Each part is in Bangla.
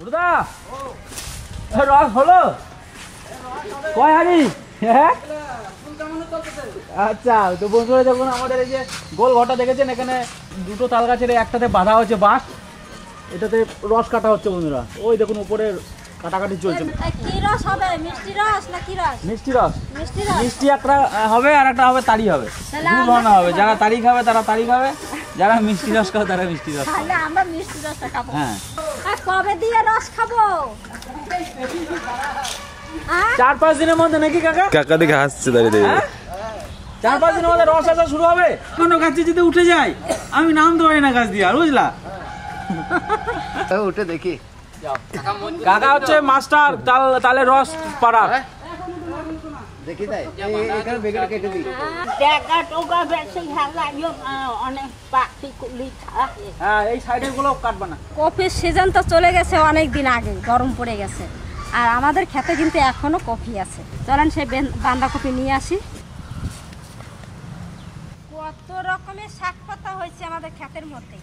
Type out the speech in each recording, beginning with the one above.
বুড়দা রস হলো কয় হাড়ি? হ্যাঁ আচ্ছা, তো বন্ধুরা দেখুন আমাদের এই যে গোল ঘরটা দেখেছেন, এখানে দুটো তাল গাছের একটাতে বাঁধা হচ্ছে বাঁশ, এটাতে রস কাটা হচ্ছে বন্ধুরা। ওই দেখুন উপরে কাটাকাটি চলছে। কি রস হবে? মিষ্টি রস না কি রস? মিষ্টি রস। মিষ্টি একটা হবে আর একটা হবে তাড়ি হবে, দু ধরনের হবে। যারা তাড়ি খাবে তারা তাড়ি খাবে, যারা মিষ্টি রস খাবে তারা মিষ্টি রস খাবে। আমরা মিষ্টি রসটা খাবো। হ্যাঁ, কবে দিয়ে রস খাবো? 4-5 দিনের মধ্যে নাকি কাকা? কাকা দেখে হাসছে দাঁড়িয়ে দাঁড়িয়ে। 4-5 দিনের মধ্যে রস আসা শুরু হবে। কোনো গাছে যদি উঠে যায় আমি নামতে পারি না গাছ দিয়ে, আর বুঝলা? উঠে দেখি। কাকা হচ্ছে মাস্টার তালের রস পাড়ার। দেখি তাই এখানে বেগুন কেটে দিই। হ্যাঁ, এই সাইডের গুলো কাটবা না। কফির সিজন তো চলে গেছে অনেক দিন আগে, গরম পড়ে গেছে। আর আমাদের খেতে কিন্তু এখনো কফি আছে। চলেন সেই বাঁধাকপি নিয়ে আসি। কত রকমের শাক পাতা হয়েছে আমাদের ক্ষেতের মধ্যে।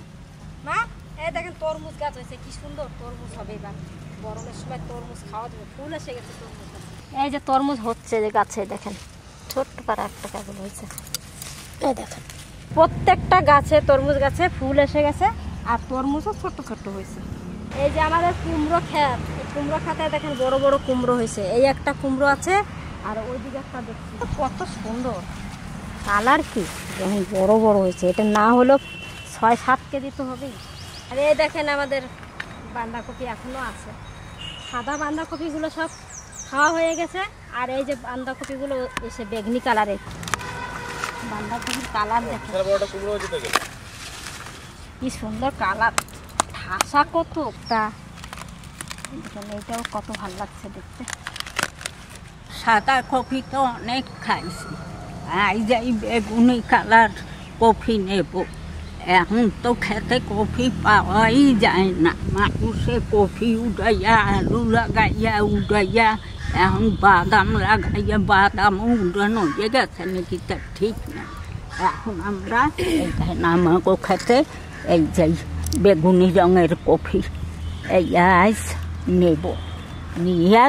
মা, এই দেখেন তরমুজ গাছ হয়েছে, কি সুন্দর তরমুজ হবে এবার। গরমের সময় তরমুজ খাওয়া যাবে, ফুল এসে গেছে তরমুজ। এই যে তরমুজ হচ্ছে যে গাছে দেখেন, ছোট্ট পারা একটা কাগজ হয়েছে। এই দেখেন প্রত্যেকটা গাছে, তরমুজ গাছে ফুল এসে গেছে, আর তরমুজও ছোট্ট ছোট্ট হয়েছে। এই যে আমাদের কুমড়ো ক্ষেত, কুমড়ো খেতে দেখেন বড় বড় কুমড়ো হয়েছে। এই একটা কুমড়ো আছে, আর ওইদিকে একটা দেখছি কত সুন্দর কালার, কি যেমন বড় বড় হয়েছে। এটা না হলেও 6-7 কেজি তো হবেই। আর এই দেখেন আমাদের বাঁধাকপি এখনো আছে। সাদা বাঁধাকপিগুলো সব খাওয়া হয়ে গেছে, আর এই যে বাঁধাকপিগুলো এসে বেগনি কালারের। বাঁধাকপির কালার দেখেন কি সুন্দর কালার, ঠাসা কতটা। এটাও কত ভালো লাগছে দেখতে। সাদা কফি তো অনেক খাইছি, আই যাই বেগুনি কালার কফি নেব। এখন তো খেতে কফি পাওয়াই যায় না, মানুষে কফি উঠাইয়া আলু লাগাইয়া উঠাইয়া, এখন বাদাম লাগাইয়া বাদামও উঠানো হয়ে গেছে নাকি তা ঠিক না। এখন আমরা এখানে আমাকে খেতে এই যাই বেগুনি রঙের কফি এই আজ নেব। নিয়ে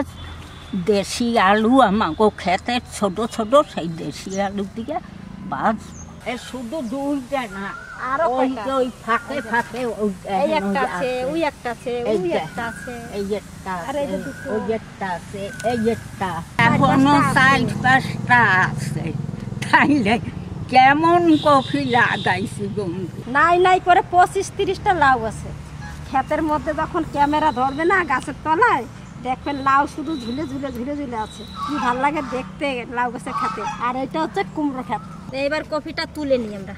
দেশি আলু আমাকে খেতে ছোট ছোট, সেই দেশি আলু দিয়ে বাস। শুধু দুইটা না, আরো ওই ফাঁকে ফাঁকে এই একটা আছে, ওই একটা আছে, ওই একটা আছে, এই একটা আর এই যে দুটো, ওই একটা আছে, এই একটা এখনো 4-5টা আছে। তাইলে কেমন কফি লাগাইছি বন্ধু? নাই করে 25-30টা লাউ আছে ক্ষেতের মধ্যে। যখন ক্যামেরা ধরবে না গাছের তলায়, দেখবেন লাউ শুধু ঝুলে ঝুলে ঝুলে ঝুলে আছে, কি ভালো লাগে দেখতে লাউ গাছের খেতে। আর এটা হচ্ছে কুমড়ো ক্ষেত। এইবার কফিটা তুলে নিই আমরা,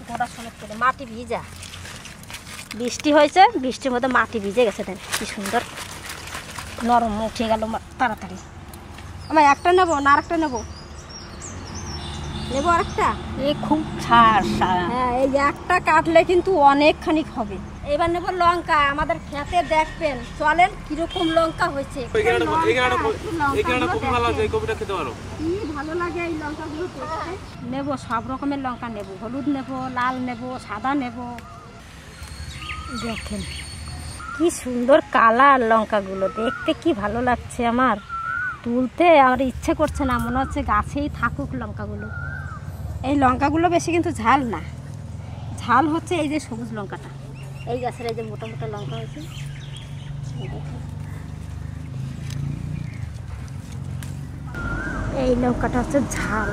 গোটা সমেত তুলে। মাটি ভিজা, বৃষ্টি হয়েছে, বৃষ্টির মধ্যে মাটি ভিজে গেছে। দেন কি সুন্দর নরম উঠে গেল তাড়াতাড়ি। আমার একটা নেবো না আরেকটা নেবো? নেবো আরেকটা। এই খুব ঠাসা। হ্যাঁ, এই একটা কাটলে কিন্তু অনেকখানি হবে। এবার নেবো লঙ্কা। আমাদের খেতে দেখবেন, চলেন কিরকম লঙ্কা হয়েছে। কি ভালো লাগে এই লঙ্কাগুলো দেখতে। নেবো সব রকমের লঙ্কা নেবো, হলুদ নেবো, লাল নেবো, সাদা নেবো। দেখেন কি সুন্দর কালার লঙ্কাগুলো, দেখতে কি ভালো লাগছে। আমার তুলতে আমার ইচ্ছে করছে না, মনে হচ্ছে গাছেই থাকুক লঙ্কাগুলো। এই লঙ্কাগুলো বেশি কিন্তু ঝাল না, ঝাল হচ্ছে এই যে সবুজ লঙ্কাটা, এই গাছের এই যে মোটা মোটা লঙ্কা হয়েছে। এই লঙ্কাটা হচ্ছে ঝাল,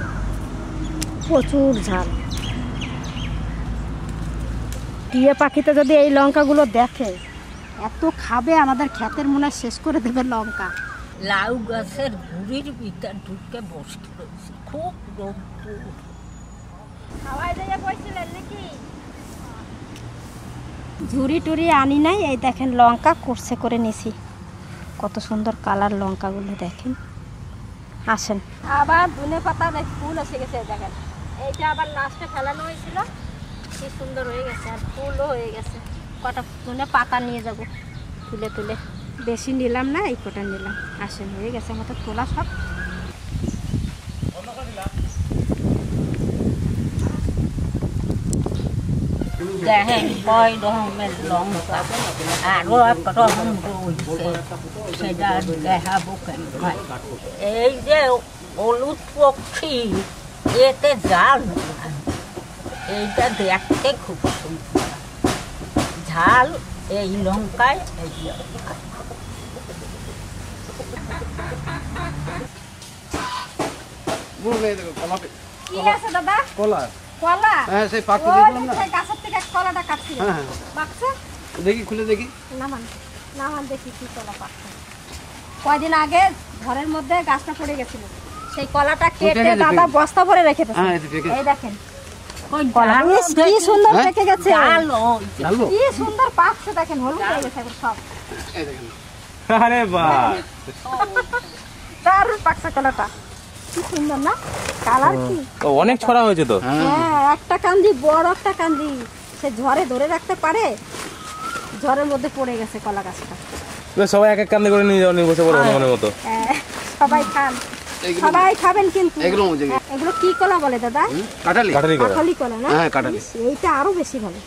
প্রচুর ঝাল। টিয়া পাখিতে যদি এই লঙ্কাগুলো দেখে, এত খাবে, আমাদের ক্ষেতের মনে শেষ করে দেবে লঙ্কা। লাউ গাছের গুড়ির ভিতর ঢুকে বসতে হয়েছে, খুব রোদ্দুর। খাওয়াই দিয়ে বসছিলেন নাকি? ঝুড়ি টুরি আনি নাই, এই দেখেন লঙ্কা কোর্সে করে নিছি। কত সুন্দর কালার লঙ্কাগুলো দেখেন। আসেন, আবার ধনে পাতা ফুল এসে গেছে দেখেন। এইটা আবার লাস্টে ফেলানো হয়েছিল, কি সুন্দর হয়ে গেছে, আর ফুলও হয়ে গেছে। কটা ধনে পাতা নিয়ে যাব তুলে তুলে, বেশি নিলাম না, এই কটা নিলাম। আসেন, হয়ে গেছে আমাদের তোলা সব। দেখেন কয় রকমের লঙ্কা আরো এক রকম রয়েছে, সেটা দেখাবো কেন ভাই। এই যে হলুদ পক্ষী, এতে জাল নাই। এইটা দেখতে খুব সুন্দর, ঝাল এই লঙ্কায়, এই লঙ্কায়। কি আছে দাদা? কলা। কলা? হ্যাঁ, সেই পাকতে ওই দিয়েছিলাম না? সেই গাছের থেকে কলাটা কাটছি। হ্যাঁ, হ্যাঁ। পাকছে? দেখি, খুলে দেখি। নামান দেখি কি কলা পাকছে। কয়দিন আগে ঘরের মধ্যে গাছটা পড়ে গেছিল, সেই কলাটা কেটে গেছে, দাদা বস্তা ভরে রেখে দিয়েছে। হ্যাঁ, এই যে পেকে। এই দেখেন ওই কলা জাল কি সুন্দর হ্যাঁ? পেকে গেছে, জাল ওই যে। জানলো? কি সুন্দর পাকছে, দেখেন হলুদ হয়ে গেছে এখন সব। এই দেখেন। আরে বাহ, দারুণ পাকছে কলাটা, কি সুন্দর না কালার, কি অনেক ছড়া হয়েছে তো। হ্যাঁ, একটা কান্দি বড় একটা কান্দি, সে ঝড়ে ধরে রাখতে পারে, ঝড়ের মধ্যে পড়ে গেছে কলা গাছটা। সবাই এক এক কান্দে করে নিয়ে যাও, নিয়ে বসে পড়ো মনের মতো। হ্যাঁ, সবাই খান, এগুলো- সবাই খাবেন কিন্তু। এগুলো মজা। এগুলো কি কলা বলে দাদা? কাঁঠালি। কাঠারি করে। কাঠালি কলা না? হ্যাঁ, কাঁঠালি। এইটা আরো বেশি ভালো।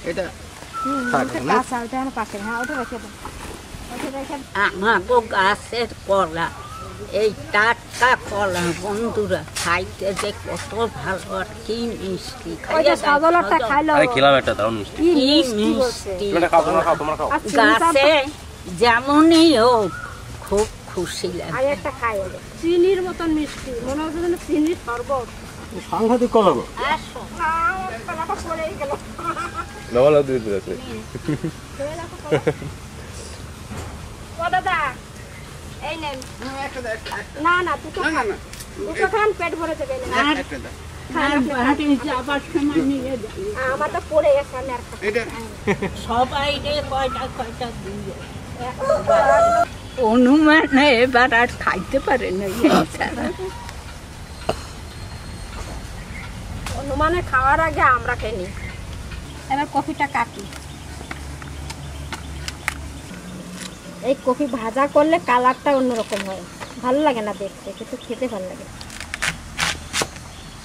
এটা ওটা থাক না? কাঁচা, ওটা এখন পাকে। হ্যাঁ, ওটা রেখে দেন, ওটা রেখে দেন। আমাগো গাছের কলা, এই টাটকা কলা বন্ধুরা, খাইতে যে কত ভালো আর কি মিষ্টি। ওই যে সজলটা খাইলো, আরে খেলাম একটা দারুণ মিষ্টি। কি কি মিষ্টি বলছে। মিষ্টি। তোমরা খাও, তোমরা খাও, তোমরা খাও। আর চিনি গাছে যেমনই হোক খুব খুশি লাগে। আর একটা খাই হবে চিনির মতন মিষ্টি, মনে হচ্ছে যেন চিনির শরবত। সাংঘাতিক কলা গো। আসো। কলাটা পড়েই গেল। নবালা দুই দুই আছে। খেয়ে দেখো কলা। ও দাদা, এই নেন। না না, দুটো খান, দুটো খান, পেট ভরে যাবে। আর একটা দাও। আর বাড়ি যাবার সময় নিয়ে যাই। আমারটা পড়ে গেছে, আমি আর খাবো এটা সবাই রে কয়টা কয়টা দিয়ে অনুমানে এবার আর খাইতে পারে না এই ছাড়া। অনুমানে খাওয়ার আগে আমরা খেয়ে নিই। এবার কফিটা কাটি। এই কফি ভাজা করলে কালারটা অন্যরকম হয়, ভালো লাগে না দেখতে, কিন্তু খেতে ভালো লাগে।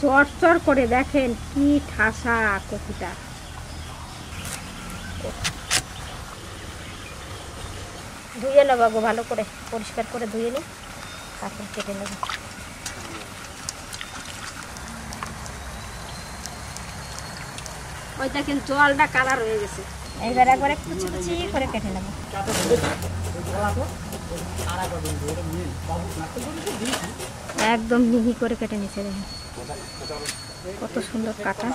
চড় করে দেখেন কি ঠাসা কফিটা। ধুয়ে নেবো গো, ভালো করে পরিষ্কার করে ধুয়ে নিই, তারপর কেটে নেব। ওই দেখেন জলটা কালার হয়ে গেছে, এইবার একবারে কুচি কুচি করে কেটে নেব। একদম মিহি করে কেটে নিচ্ছে, দেখেন কত সুন্দর কাটা।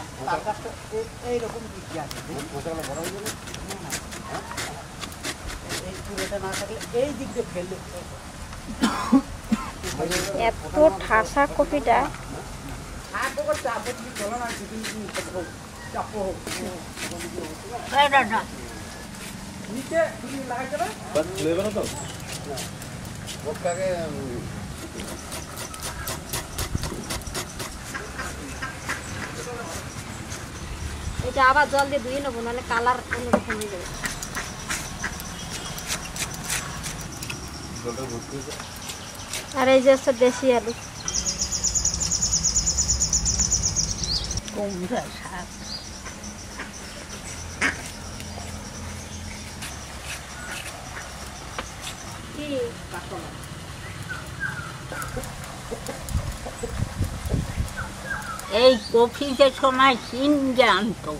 এত ঠাসা কফিটা, ভোটটাকে এটা আবার জল দিয়ে ধুয়ে নেবো, নাহলে কালার অন্যরকম হয়ে যাবে। আর এই যে হচ্ছে দেশি আলু, কুমড়া শাক, কি এই কফি যে সময় চিন জানতো,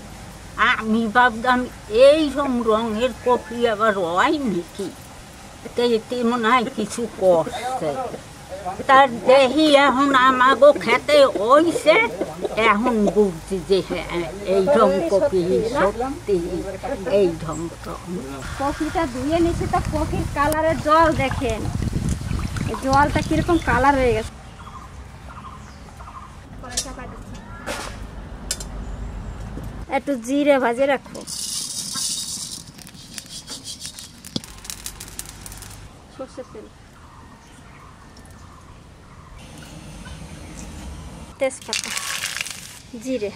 আমি ভাবতাম এইরকম রঙের কফি আবার হয় নাকি, এতে মনে হয় কিছু করছে। তার দেখি এখন আমাগো খেতে হইছে, এখন বুঝছি যে হ্যাঁ এই রং কফি সত্যি, এই রং। কফিটা ধুয়ে নিচ্ছি, তা কফির কালারের জল দেখেন, এই জলটা কিরকম কালার হয়ে গেছে। একটু জিরে ভাজে রাখো, সর্ষের তেল, তেজপাতা, জিরে,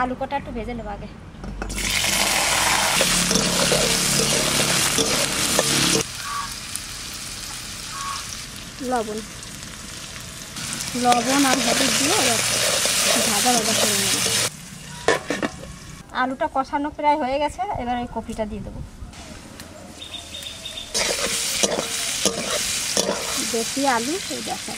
আলু কটা একটু ভেজে নেবো আগে। লবণ আর হলুদ দিয়ে ভাজা ভাজা করে নেব। আলুটা কষানো প্রায় হয়ে গেছে, এবার এই কপিটা দিয়ে দেবো। দেশি আলু এই দেখো।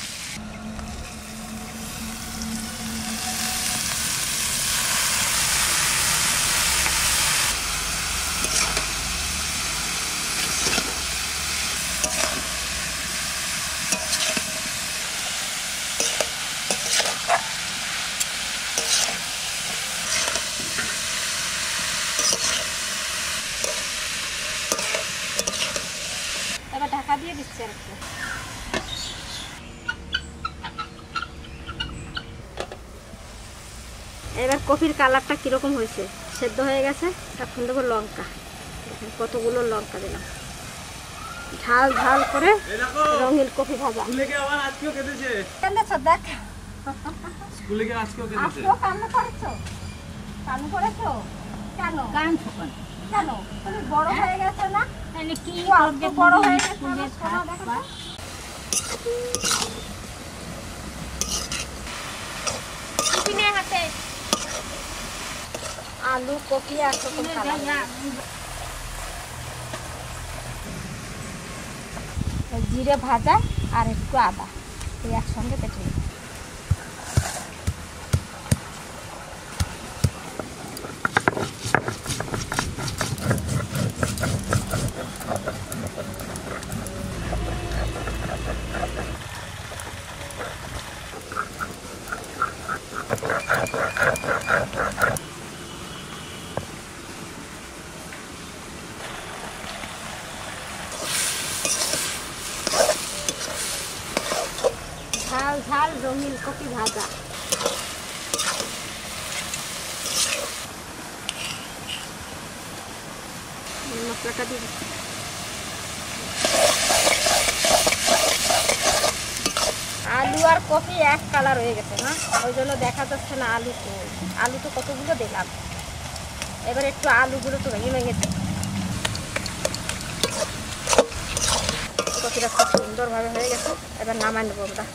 এবার ঢাকা দিয়ে দিচ্ছি আর একটু। এবার কপির কালারটা কিরকম হয়েছে, সেদ্ধ হয়ে গেছে। এখন দেবো লঙ্কা, দেখেন কতগুলো লঙ্কা দিলাম। ঝাল ঝাল করে রঙিন কপি ভাজা। স্কুলে কি আবার আজকেও কেটেছে? কেঁদেছো দেখ, স্কুলে কি আজকেও কেটেছে? আজকেও কান্না করেছো? কান্না করেছো কেন? গান শোকান কেন? তুমি বড় হয়ে গেছো না? তাহলে কি ও আজ তো বড় হয়ে গেছে, স্কুলে আমার সোনা দেখো তো। টিফিনে হাতে আলু কপি একরকম কালার। জিরে ভাজা আর একটু আদা এই একসঙ্গে কেটে নিই। ঝাল ঝাল রঙিন কপি ভাজা। মশলাটা দিয়ে দিচ্ছি। আলু আর কপি এক কালার হয়ে গেছে না, ওই জন্য দেখা যাচ্ছে না আলু। আলু তো কতগুলো দিলাম, এবার একটু আলুগুলো তো ভেঙে ভেঙে দিই। কপিটা খুব সুন্দরভাবে হয়ে গেছে, এবার নামাই নেবো আমরা।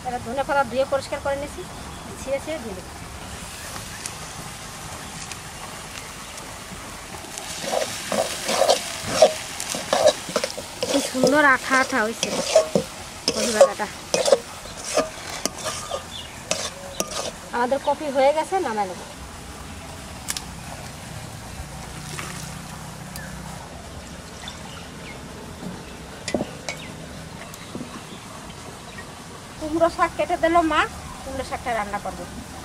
এবার ধনে পাতা ধুয়ে পরিষ্কার করে নিয়েছি, ছিঁড়ে ছিঁড়ে দিয়ে দেবো। কি সুন্দর আঠা আঠা হয়েছে কপি ভাজাটা। আমাদের কপি হয়ে গেছে, নামাই নেবো। কুমড়ো শাক কেটে দিল মা, কুমড়ো শাকটা রান্না করবো।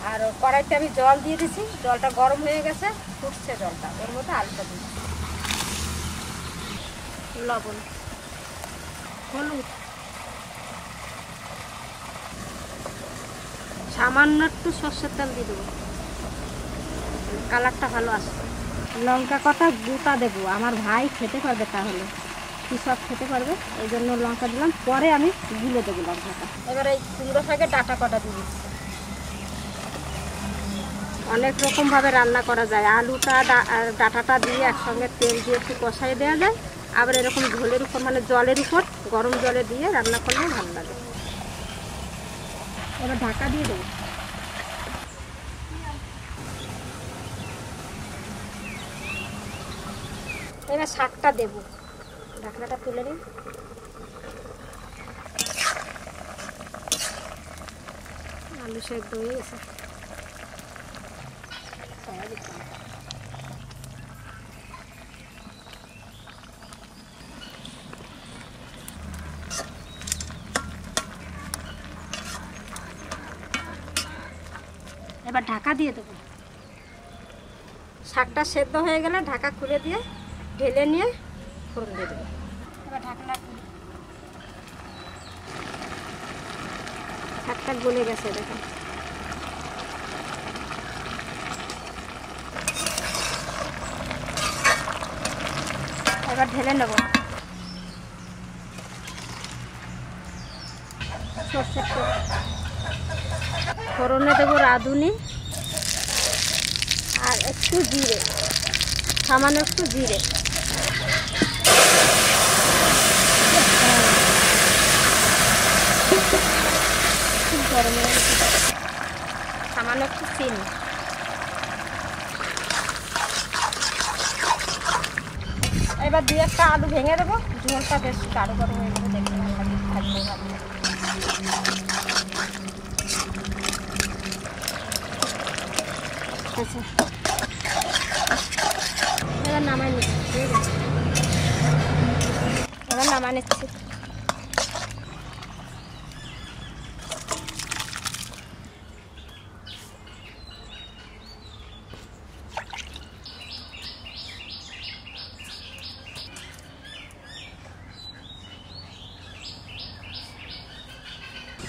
আর কড়াইতে আমি জল দিয়ে দিছি, জলটা গরম হয়ে গেছে, ফুটছে জলটা, ওর মধ্যে আলুটা দিই, লবণ, হলুদ, সামান্য একটু সর্ষের তেল দিয়ে দেবো, কালারটা ভালো আসবে। লঙ্কা কটা গোটা দেবো, আমার ভাই খেতে পারবে, তাহলে সব খেতে পারবে, এই জন্য লঙ্কা দিলাম। পরে আমি গুলে দেবো লঙ্কাটা। এবার এই কুমড়ো শাকের ডাঁটা কটা দিয়ে দিচ্ছি। অনেক রকমভাবে রান্না করা যায়, আলুটা ডাঁটাটা দিয়ে একসঙ্গে তেল দিয়ে একটু কষাই দেওয়া যায়, আবার এরকম ঝোলের উপর মানে জলের উপর গরম জলে দিয়ে রান্না করলে ভালো লাগে। এবার ঢাকা দিয়ে দেবো। এবার শাকটা দেবো, ঢাকনাটা তুলে নিই। আলু সেদ্ধ হয়ে গেছে। এবার ঢাকা দিয়ে দেবো। শাকটা সেদ্ধ হয়ে গেলে ঢাকা খুলে দিয়ে ঢেলে নিয়ে ফোড়ন দিয়ে দেবো। এবার ঢাকনা, শাকটা গলে গেছে দেখুন। এবার ঢেলে নেব। সরষের তেল, ফোড়নে দেবো রাঁধুনি আর একটু জিরে, সামান্য একটু জিরে। গরম হয়ে গেছে। সামান্য একটু চিনি। এবার 2-1টা আলু ভেঙে দেবো, ঝোলটা বেশ গাঢ় গাঢ় হয়ে যাবে, দেখতে ভালো লাগে, থাকবে ভালো। আচ্ছা, এবার নামাই নিচ্ছি, ঠিক আছে? এবার নামাই নিচ্ছি।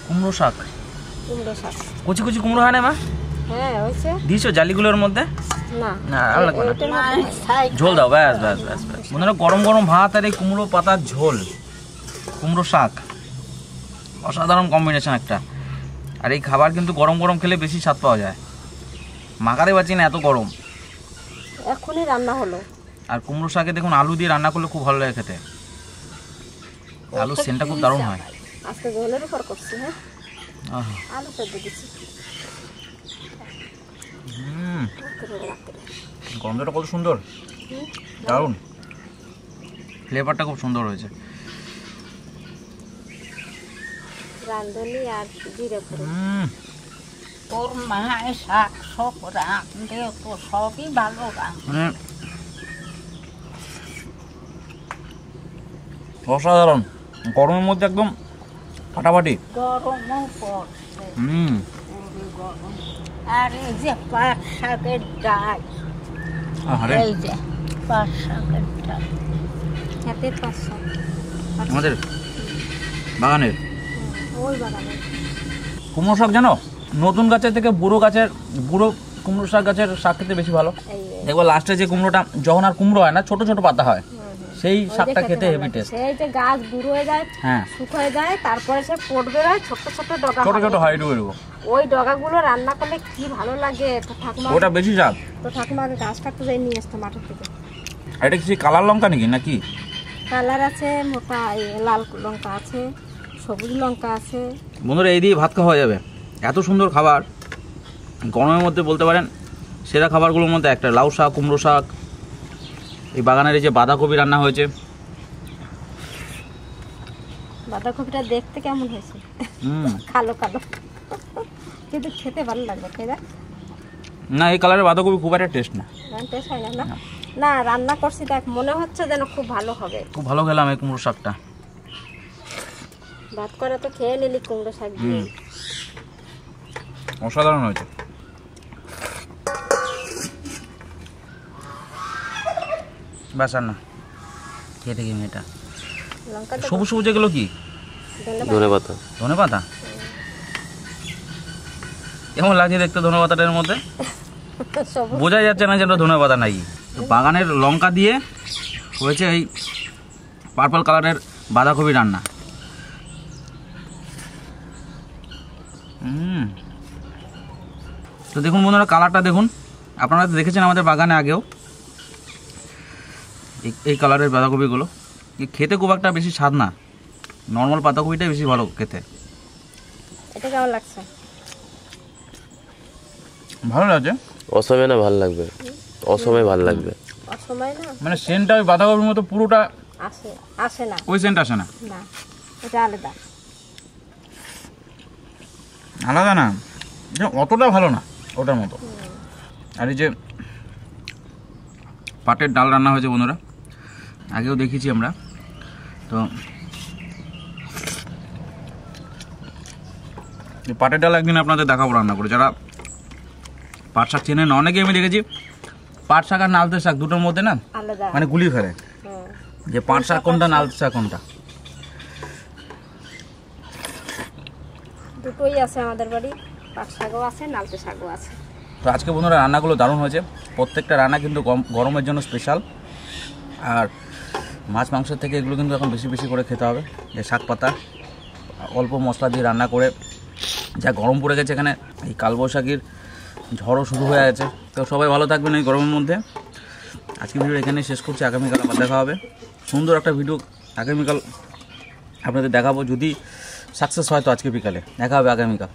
কুমড়ো শাক, কুমড়ো শাক, কুচি কুচি কুমড়ো হয় না মা? হ্যাঁ হয়েছে। দিয়েছো জালিগুলোর মধ্যে? না না, আর লাগবে না। এটার মধ্যে ঝোল দাও, ব্যাস ব্যাস ব্যাস ব্যাস। বন্ধুরা, গরম গরম ভাত আর এই কুমড়ো পাতার ঝোল, কুমড়ো শাক, অসাধারণ কম্বিনেশন একটা। আর এই খাবার কিন্তু গরম গরম খেলে বেশি স্বাদ পাওয়া যায়। মাখাতে পারছি না, এত গরম। এখনই রান্না হলো। আর কুমড়ো শাকে দেখুন আলু দিয়ে রান্না করলে খুব ভালো লাগে খেতে। আলুর সেন্টটা খুব দারুণ হয়। আজকে ঝোলের উপর করছি। হ্যাঁ, আহা, আলু সেদ্ধ দিচ্ছি। গন্ধটা কত সুন্দর, দারুণ। ফ্লেভারটা খুব সুন্দর হয়েছে। রাঁধুনি আর জিরে গুঁড়ো। তোর মায়ের শাক সব রাঁধে তো সবই ভালো রাঁধে। মানে অসাধারণ, গরমের মধ্যে একদম ফাটাফাটি। গরমও পড়ছে, হুম, গরম। আর এই যে পাট শাকের ডাল, আরে এই যে পাট শাকের ডাল, হাতের 500 আমাদের বাগানের ওই বাগানে। কুমড়ো শাক জানো, নতুন গাছের থেকে বুড়ো কুমড়ো শাক গাছের শাক খেতে বেশি ভালো। দেখবো লাস্টে যে কুমড়োটা যখন আর কুমড়ো হয় না, ছোট ছোট পাতা হয়, সেই শাকটা খেতে হেভি টেস্ট। সেই যে গাছ বুড়ো হয়ে যায়, হ্যাঁ, শুকিয়ে যায়, তারপরে সে পড়বে, ছোট ছোট ডগা ছোট হয়। ছোট হয় এটুকু। ওই ডগাগুলো রান্না করলে কি ভালো লাগে। তো ঠাকুমা, ওটা বেশি স্বাদ। তো ঠাকুমাকে গাছটা একটু যাই নিয়ে আসতো মাঠের থেকে। এটা কি কালার লঙ্কা নাকি নাকি? কালার আছে, মোটা লাল লঙ্কা আছে, সবুজ লঙ্কা আছে। বন্ধুরা, এই দিয়ে ভাত খাওয়া হয়ে যাবে। এত সুন্দর খাবার গরমের মধ্যে বলতে পারেন সেরা খাবারগুলোর মধ্যে একটা। লাউ শাক, কুমড়ো শাক, এই বাগানের এই যে বাঁধাকপি রান্না হয়েছে। বাঁধাকপিটা দেখতে কেমন হয়েছে? কালো কালো, কিন্তু খেতে ভালো লাগবে। খেয়ে না, এই কালারের বাঁধাকপি খুব একটা টেস্ট না। টেস্ট হয় না? না, রান্না করছি দেখ, মনে হচ্ছে যেন খুব ভালো হবে। খুব ভালো খেলাম এই কুমড়ো শাকটা। ভাত করে তো খেয়ে নিলি কুমড়ো শাক দিয়ে। অসাধারণ হয়েছে। ব্যাস, আর না খেয়ে দেখি এটা। লঙ্কা সবুজ সবুজ এগুলো কি? ধনেপাতা। ধনেপাতা? কেমন লাগছে দেখতে ধনেপাতাটার মধ্যে? সবুজ বোঝাই যাচ্ছে না যে এটা ধনেপাতা নাই। বাগানের লঙ্কা দিয়ে হয়েছে এই পার্পল কালারের বাঁধাকপি রান্না। তো দেখুন বন্ধুরা, কালারটা দেখুন। আপনারা তো দেখেছেন আমাদের বাগানে আগেও এই কালারের বাঁধাকপিগুলো। খেতে খুব একটা বেশি স্বাদ না, নর্মাল পাতাকপিটাই বেশি ভালো খেতে। এটা কেমন লাগছে? ভালো লাগছে। অসময়ে না ভালো লাগবে, অসময়ে ভালো লাগবে। অসময় না, মানে সেন্টটা ওই বাঁধাকপির মতো পুরোটা আসে না। ওই সেন্ট আসে না। না, এটা আলাদা। আলাদা না, অতটা ভালো না ওটার মতো। আর এই যে পাটের ডাল রান্না হয়েছে বন্ধুরা, আগেও দেখেছি আমরা। তো এই পাটের ডাল একদিন আপনাদের দেখাবো রান্না করে। যারা পাট শাক চেনেন, অনেকে আমি দেখেছি পাট শাক আর নালতে শাক দুটোর মধ্যে না আলাদা, মানে গুলিয়ে ফেলে যে পাট শাক কোনটা নালতে শাক কোনটা। দুটোই আছে আমাদের বাড়ি, পাট শাকও আছে, নালতে শাকও আছে। তো আজকে বন্ধুরা রান্নাগুলো দারুণ হয়েছে। প্রত্যেকটা রান্না কিন্তু গরমের জন্য স্পেশাল। আর মাছ মাংসের থেকে এগুলো কিন্তু এখন বেশি বেশি করে খেতে হবে। যে শাক পাতা অল্প মশলা দিয়ে রান্না করে, যা গরম পড়ে গেছে এখানে, এই কালবৈশাখীর ঝড়ও শুরু হয়ে গেছে। তো সবাই ভালো থাকবেন এই গরমের মধ্যে। আজকে ভিডিও এখানে শেষ করছি, আগামীকাল আবার দেখা হবে। সুন্দর একটা ভিডিও আগামীকাল আপনাদের দেখাবো, যদি সাকসেস হয় তো আজকে বিকালে দেখা হবে আগামীকাল।